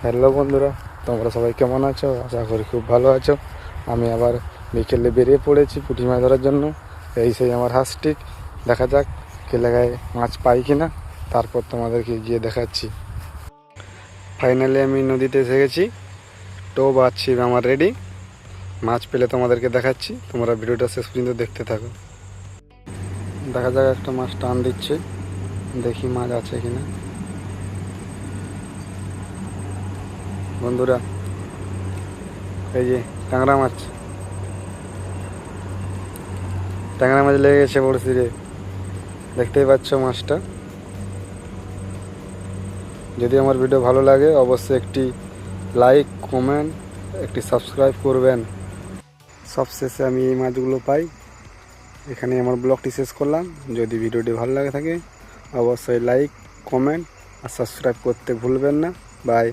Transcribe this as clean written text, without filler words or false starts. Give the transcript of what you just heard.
Hello বন্ধুরা, তোমরা সবাই কেমন আছো? আশা করি খুব ভালো আছো। আমি আবার বিকেলে বেরিয়ে পড়েছি পুঁটি মাছ ধরার জন্য। এই সেই আমার হাঁসটিক, দেখা যাক কেলেগায় মাছ পাই কিনা, তারপর তোমাদেরকে গিয়ে দেখাচ্ছি। ফাইনালি আমি নদীতে এসে গেছি, টোপ আর ছিপ আমার রেডি। মাছ পেলে তোমাদেরকে দেখাচ্ছি, তোমরা ভিডিওটা শেষ পর্যন্ত দেখতে থাকো। দেখা যাক, একটা মাছ টান দিচ্ছে, দেখি মাছ আছে কিনা। বন্ধুরা, এই যে ট্যাংরা মাছ লেগে গেছে বড়শিরে, দেখতেই পাচ্ছ মাছটা। যদি আমার ভিডিও ভালো লাগে অবশ্যই একটি লাইক, কমেন্ট, একটি সাবস্ক্রাইব করবেন। সবশেষে আমি এই মাছগুলো পাই। এখানে আমার ব্লগটি শেষ করলাম। যদি ভিডিওটি ভালো লাগে থাকে অবশ্যই লাইক, কমেন্ট আর সাবস্ক্রাইব করতে ভুলবেন না। বাই।